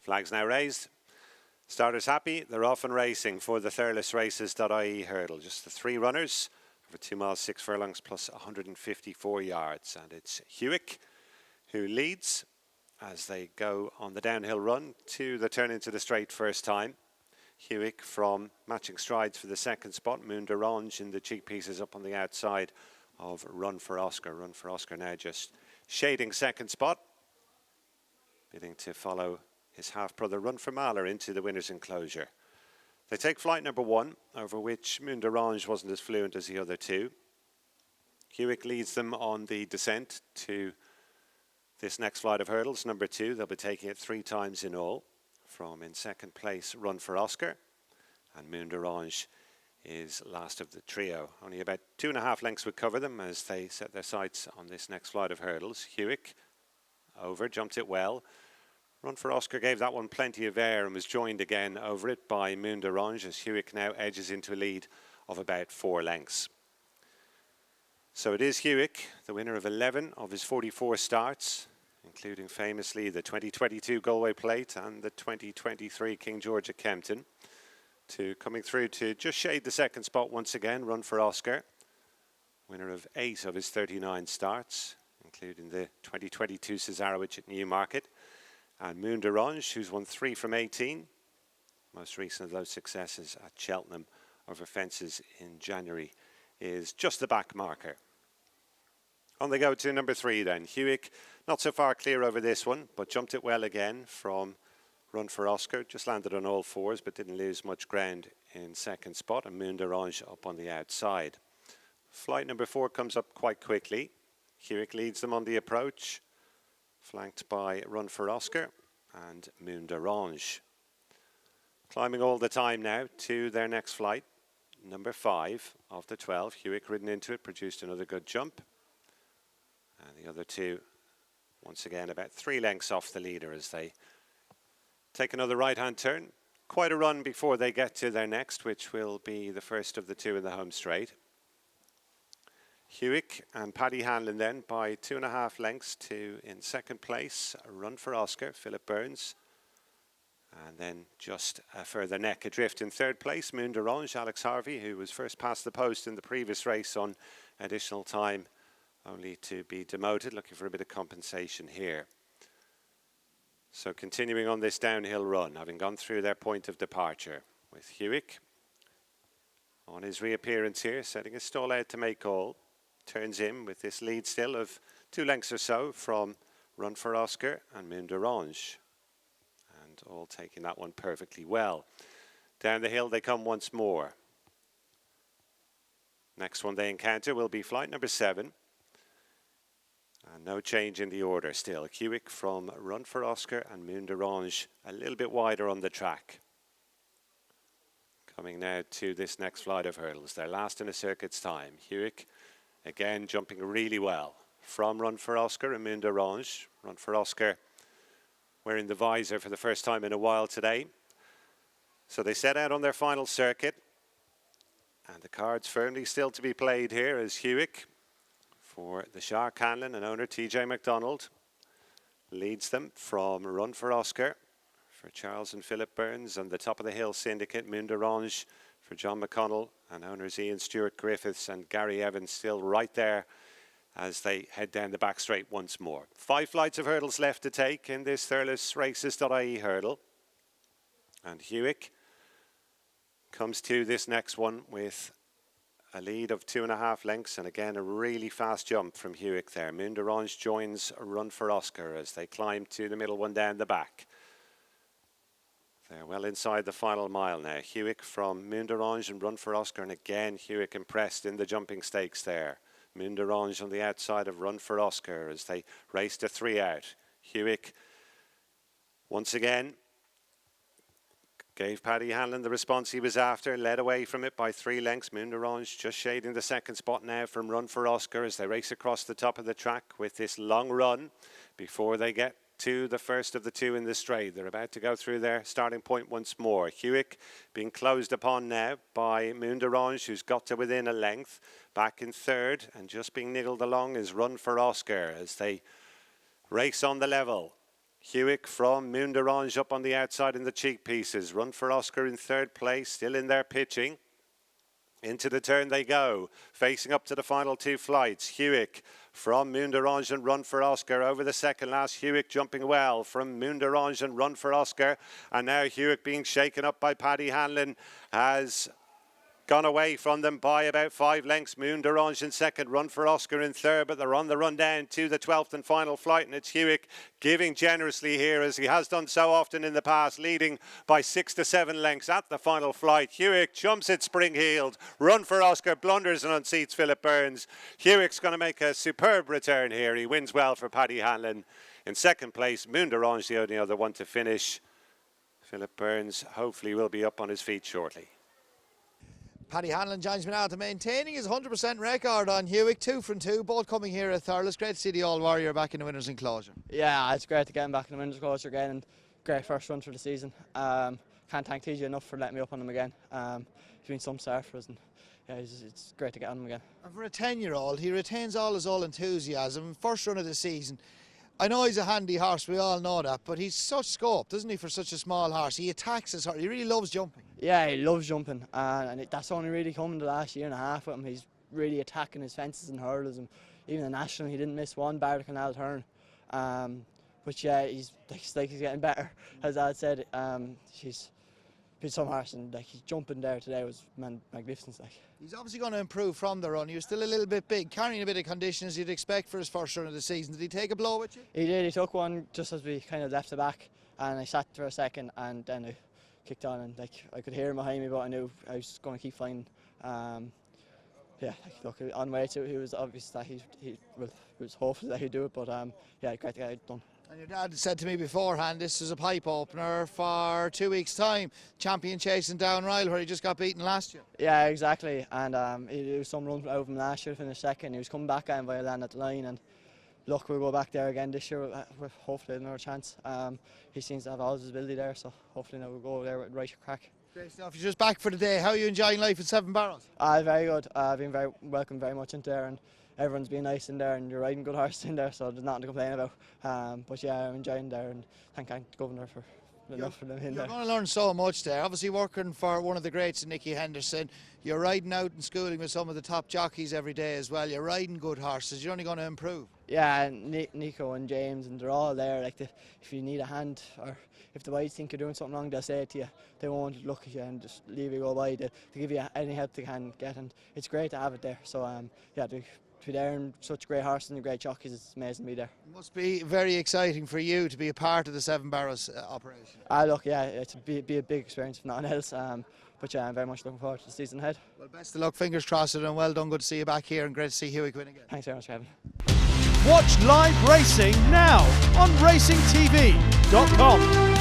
Flags now raised. Starters happy. They're off and racing for the Thurles Races.ie hurdle. Just the 3 runners over 2 miles 6 furlongs plus 154 yards. And it's Hewick who leads as they go on the downhill run to the turn into the straight first time. Hewick from matching strides for the second spot. Moon d'Orange in the cheek pieces up on the outside of Run for Oscar. Run for Oscar now just shading second spot. Bidding to follow his half-brother Run for Mahler into the winner's enclosure. They take flight number 1, over which Moon d'Orange wasn't as fluent as the other 2. Hewick leads them on the descent to this next flight of hurdles, number 2. They'll be taking it 3 times in all. From in second place, Run for Oscar. And Moon d'Orange is last of the trio. Only about 2.5 lengths would cover them as they set their sights on this next flight of hurdles. Hewick over, jumped it well. Run for Oscar gave that one plenty of air and was joined again over it by Moon d'Orange as Hewick now edges into a lead of about 4 lengths. So it is Hewick, the winner of 11 of his 44 starts, including famously the 2022 Galway Plate and the 2023 King George at Kempton, to coming through to just shade the second spot once again. Run for Oscar, winner of 8 of his 39 starts, including the 2022 Cesarewitch at Newmarket. And Moon d'Orange, who's won 3 from 18. Most recent of those successes at Cheltenham over fences in January, is just the back marker. On they go to number 3 then. Hewick, not so far clear over this one, but jumped it well again from Run for Oscar. Just landed on all 4s, but didn't lose much ground in second spot. And Moon d'Orange up on the outside. Flight number 4 comes up quite quickly. Hewick leads them on the approach, flanked by Run for Oscar and Moon d'Orange. Climbing all the time now to their next flight. Number 5 of the 12. Hewick ridden into it, produced another good jump. And the other 2, once again, about 3 lengths off the leader as they take another right-hand turn. Quite a run before they get to their next, which will be the first of the 2 in the home straight. Hewick and Paddy Hanlon then by 2.5 lengths to in second place. A Run for Oscar, Philip Burns. And then just a further neck adrift in third place, Moon d'Orange, Alex Harvey, who was first past the post in the previous race on additional time, only to be demoted, looking for a bit of compensation here. So continuing on this downhill run, having gone through their point of departure, with Hewick on his reappearance here, setting his stall out to make all. Turns in with this lead still of 2 lengths or so from Run for Oscar and Moon d'Orange. And all taking that one perfectly well. Down the hill they come once more. Next one they encounter will be flight number 7. And no change in the order still. Hewick from Run for Oscar and Moon d'Orange a little bit wider on the track. Coming now to this next flight of hurdles. They're last in a circuit's time. Hewick again jumping really well from Run for Oscar and Moon d'Orange. Run for Oscar wearing the visor for the first time in a while today. So they set out on their final circuit. And the cards firmly still to be played here as Hewick, for the Shark Hanlon and owner TJ McDonald, leads them from Run for Oscar for Charles and Philip Burns, and the top of the hill syndicate, Moon d'Orange, for John McConnell and owners Ian Stewart Griffiths and Gary Evans still right there as they head down the back straight once more. 5 flights of hurdles left to take in this Thurles Races.ie hurdle. And Hewick comes to this next one with a lead of 2.5 lengths, and again a really fast jump from Hewick there. Moon d'Orange joins a Run for Oscar as they climb to the middle one down the back. They're well inside the final mile now. Hewick from Moon d'Orange and Run for Oscar, and again Hewick impressed in the jumping stakes there. Moon d'Orange on the outside of Run for Oscar as they race to 3 out. Hewick once again gave Paddy Hanlon the response he was after, led away from it by 3 lengths. Moon d'Orange just shading the second spot now from Run for Oscar as they race across the top of the track with this long run before they get to the first of the 2 in the straight. They're about to go through their starting point once more. Hewick being closed upon now by Moon d'Orange, who's got to within a length. Back in third and just being niggled along is Run for Oscar as they race on the level. Hewick from Moon d'Orange up on the outside in the cheek pieces. Run for Oscar in third place, still in there pitching. Into the turn they go, facing up to the final two flights. Hewick from Moon d'Orange and Run for Oscar over the second last. Hewick jumping well from Moon d'Orange and Run for Oscar. And now Hewick being shaken up by Paddy Hanlon has gone away from them by about 5 lengths. Moon d'Orange in second, Run for Oscar in third, but they're on the run down to the 12th and final flight, and it's Hewick giving generously here, as he has done so often in the past, leading by 6 to 7 lengths at the final flight. Hewick jumps it spring-heeled. Run for Oscar blunders and unseats Philip Burns. Hewick's going to make a superb return here. He wins well for Paddy Hanlon. In second place, Moon d'Orange, the only other one to finish. Philip Burns hopefully will be up on his feet shortly. Paddy Hanlon joins me now to maintaining his 100% record on Hewick, 2 from 2, both coming here at Thurles. Great to see the All Warrior back in the winners' enclosure. Yeah, it's great to get him back in the winners' enclosure again, and great first run for the season. Can't thank TJ enough for letting me up on him again. He's been some star for us, and yeah, it's great to get on him again. And for a 10-year-old, he retains all his enthusiasm. First run of the season. I know he's a handy horse, we all know that, but he's such scope, doesn't he, for such a small horse? He attacks his horse, he really loves jumping. Yeah, he loves jumping, and that's only really come in the last year and a half with him. He's really attacking his fences and hurdles, and even the national, he didn't miss one bar the canal turn. But yeah, he's getting better, as Dad said. He's been some horse, and his jumping there today was magnificent. He's obviously going to improve from the run. He was still a little bit big, carrying a bit of condition as you'd expect for his first run of the season. Did he take a blow with you? He did. He took one just as we kind of left the back, and I sat for a second, and then I kicked on, and I could hear him behind me, but I knew I was going to keep flying. Yeah, look, on the way to, he was obvious that he was hopeful that he'd do it, but yeah, great to get it done. And your dad said to me beforehand, this is a pipe opener for 2 weeks' time. Champion chasing down Ryle, where he just got beaten last year. Yeah, exactly. And he was some run over him last year to finish second. He was coming back and by land at the line. And look, we'll go back there again this year with hopefully another chance. He seems to have all his ability there, so hopefully now we'll go there with right crack. Great stuff. You're just back for the day. How are you enjoying life at Seven Barrows? Very good. I've been very welcomed very much into there, and everyone's been nice in there, and you're riding good horses in there, so there's nothing to complain about. But yeah, I'm enjoying there, and thank the Governor for enough for them in there. You're going to learn so much there. Obviously working for one of the greats, Nicky Henderson. You're riding out and schooling with some of the top jockeys every day as well. You're riding good horses. You're only going to improve. Yeah, Nico and James, and they're all there. If you need a hand, or if the wides think you're doing something wrong, they'll say it to you. They won't look at you and just leave you go by. They give you any help they can get, and it's great to have it there. So yeah, to be there and such great horses and great jockeys, it's amazing to be there. It must be very exciting for you to be a part of the Seven Barrows operation. Look, yeah, it's be a big experience if nothing else. But yeah, I'm very much looking forward to the season ahead. Well, best of luck, fingers crossed, and well done. Good to see you back here, and great to see Hewick win again. Thanks very much, Kevin. Watch live racing now on racingtv.com.